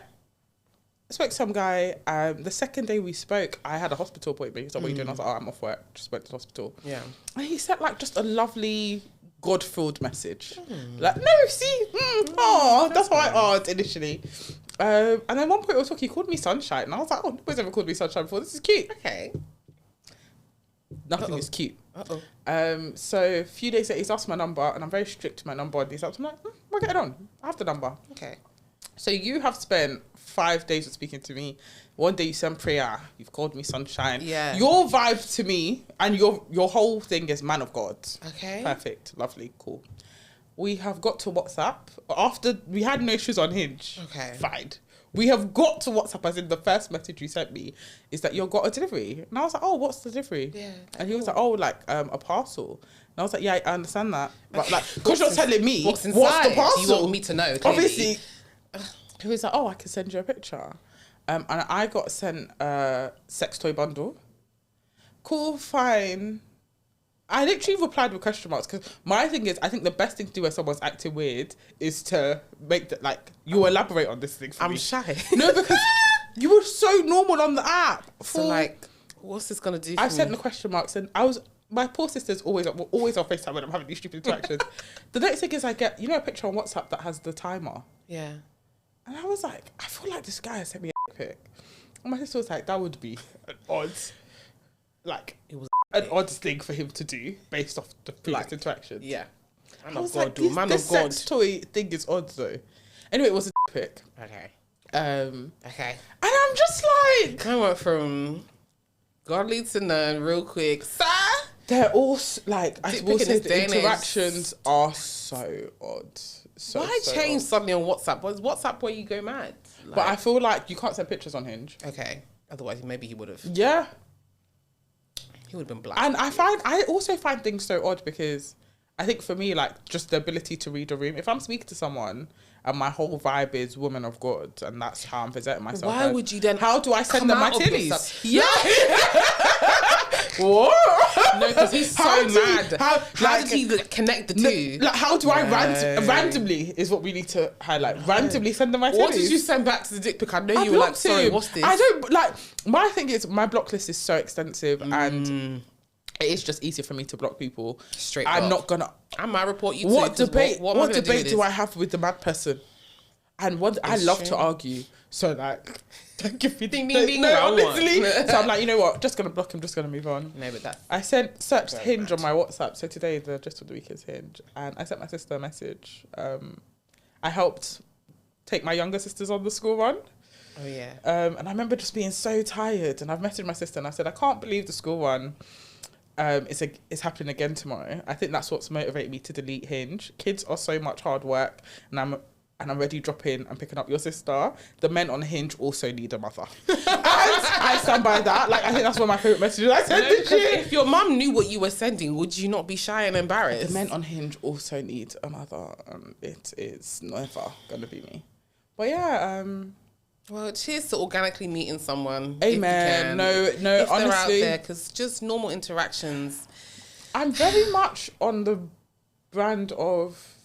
Speaker 1: spoke to some guy. The second day we spoke, I had a hospital appointment. He's like, what are you doing? I was like, oh, I'm off work. Just went to the hospital.
Speaker 2: Yeah.
Speaker 1: And he sent like just a lovely God-filled message. Like, no, see, that's why I asked initially. And then one point we were talking, he called me Sunshine. And I was like, oh, nobody's ever called me Sunshine before. This is cute.
Speaker 2: Okay.
Speaker 1: Nothing is cute. So a few days later, he's asked my number, and I'm very strict to my number on these apps. I'm like, we're getting on. I have the number.
Speaker 2: Okay.
Speaker 1: So you have spent 5 days of speaking to me. One day you send prayer. You've called me Sunshine.
Speaker 2: Yeah.
Speaker 1: Your vibe to me and your whole thing is man of God.
Speaker 2: Okay.
Speaker 1: Perfect. Lovely. Cool. We have got to WhatsApp. After we had no issues on Hinge.
Speaker 2: Okay.
Speaker 1: Fine. We have got to WhatsApp, as in the first message you sent me is that you got a delivery. And I was like, oh, what's the delivery?
Speaker 2: Yeah.
Speaker 1: And he was like, oh, like a parcel. And I was like, yeah, I understand that. But like, because you're telling me
Speaker 2: what's
Speaker 1: the
Speaker 2: inside?
Speaker 1: parcel.
Speaker 2: You want me to know, clearly.
Speaker 1: Obviously. He was like, oh, I can send you a picture. And I got sent a sex toy bundle. Cool, fine. I literally replied with question marks because my thing is, I think the best thing to do when someone's acting weird is to make that, like, you elaborate on this thing for me.
Speaker 2: I'm shy.
Speaker 1: No, because you were so normal on the app.
Speaker 2: So, like, what's this going to do for
Speaker 1: I
Speaker 2: me?
Speaker 1: sent the question marks and my poor sister's always on FaceTime when I'm having these stupid interactions. The next thing is I get, a picture on WhatsApp that has the timer.
Speaker 2: Yeah.
Speaker 1: And I was like, I feel like this guy has sent me a pic. And my sister was like, that would be an odd, like, it was an odd thing for him to do based off the previous interaction.
Speaker 2: Yeah.
Speaker 1: I was like, this sex toy thing is odd though. Anyway, it was a pic.
Speaker 2: Okay.
Speaker 1: Okay. And I'm just like,
Speaker 2: I went from godly to none real quick. Sir?
Speaker 1: They're all like, I will say the interactions are so odd.
Speaker 2: Why change suddenly on WhatsApp? Was WhatsApp where you go mad?
Speaker 1: Like, but I feel like you can't send pictures on Hinge.
Speaker 2: Okay. Otherwise, maybe he would have.
Speaker 1: Yeah.
Speaker 2: He would have been black.
Speaker 1: And I also find things so odd because I think for me, like, just the ability to read a room. If I'm speaking to someone and my whole vibe is woman of God and that's how I'm presenting myself.
Speaker 2: Why would you then?
Speaker 1: How do I send them my titties?
Speaker 2: Yeah.
Speaker 1: What?
Speaker 2: No, because he's so mad. How did he connect the two?
Speaker 1: Like, how do I randomly is what we need to highlight. Randomly send them my titties.
Speaker 2: What did you send back to the dick pic? I know you were like, sorry, what's this?
Speaker 1: I don't like. My thing is my block list is so extensive and it is just easier for me to block people.
Speaker 2: Straight.
Speaker 1: I'm not gonna.
Speaker 2: I might report you.
Speaker 1: What
Speaker 2: too,
Speaker 1: debate? What debate do
Speaker 2: I
Speaker 1: I have with the mad person? And what I love to argue. So like, don't give me
Speaker 2: ding ding ding.
Speaker 1: No, honestly. So I'm like, you know what? Just gonna block him. Just gonna move on.
Speaker 2: No, but that's.
Speaker 1: I searched Hinge on my WhatsApp. So today the gist of the week is Hinge, and I sent my sister a message. I helped take my younger sisters on the school run.
Speaker 2: Oh yeah.
Speaker 1: And I remember just being so tired, and I've messaged my sister and I said, I can't believe the school run. It's happening again tomorrow. I think that's what's motivated me to delete Hinge. Kids are so much hard work, and I'm ready dropping and picking up your sister. The men on Hinge also need a mother. And I stand by that. Like, I think that's one of my favourite messages I sent this year.
Speaker 2: If your mum knew what you were sending, would you not be shy and embarrassed?
Speaker 1: The men on Hinge also need a mother, and it is never gonna be me. But yeah,
Speaker 2: well, cheers to organically meeting someone.
Speaker 1: Amen. No,
Speaker 2: if
Speaker 1: honestly,
Speaker 2: they're out there, because just normal interactions.
Speaker 1: I'm very much on the brand of,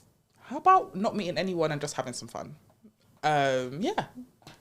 Speaker 1: how about not meeting anyone and just having some fun? Yeah.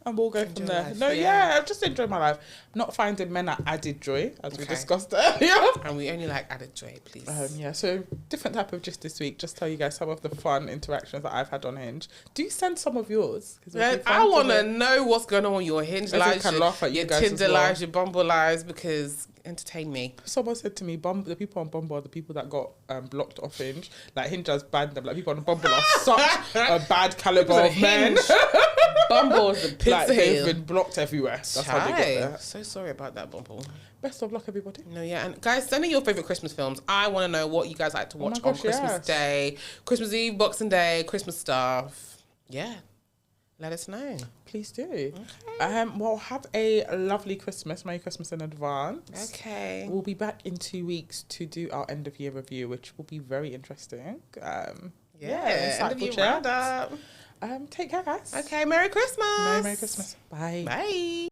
Speaker 1: And we'll go from there.
Speaker 2: Life,
Speaker 1: No, yeah, I've just enjoyed my life. Not finding men at added joy, as we discussed earlier.
Speaker 2: And we only like added joy, please.
Speaker 1: Yeah, so different type of gist this week. Just tell you guys some of the fun interactions that I've had on Hinge. Do you send some of yours?
Speaker 2: I want to know what's going on your Hinge lives,
Speaker 1: your
Speaker 2: Tinder lives, your Bumble lives, because entertain me.
Speaker 1: Someone said to me, the people on Bumble are the people that got blocked off Hinge. Like, Hinge has banned them. Like, people on Bumble are such a bad caliber of men.
Speaker 2: Bumble is the pizza
Speaker 1: like, they've been blocked everywhere. That's how they got there.
Speaker 2: So sorry about that, Bumble.
Speaker 1: Best of luck, everybody.
Speaker 2: No, yeah. And guys, send in your favourite Christmas films. I want to know what you guys like to watch on Christmas Day, Christmas Eve, Boxing Day, Christmas stuff. Yeah. let us know.
Speaker 1: Please do.
Speaker 2: Okay.
Speaker 1: Well, have a lovely Christmas. Merry Christmas in advance.
Speaker 2: Okay.
Speaker 1: We'll be back in 2 weeks to do our end of year review, which will be very interesting.
Speaker 2: End of
Speaker 1: Insightful
Speaker 2: year
Speaker 1: chat.
Speaker 2: roundup.
Speaker 1: Take care, guys.
Speaker 2: Okay, Merry Christmas.
Speaker 1: Merry Christmas. Bye.
Speaker 2: Bye.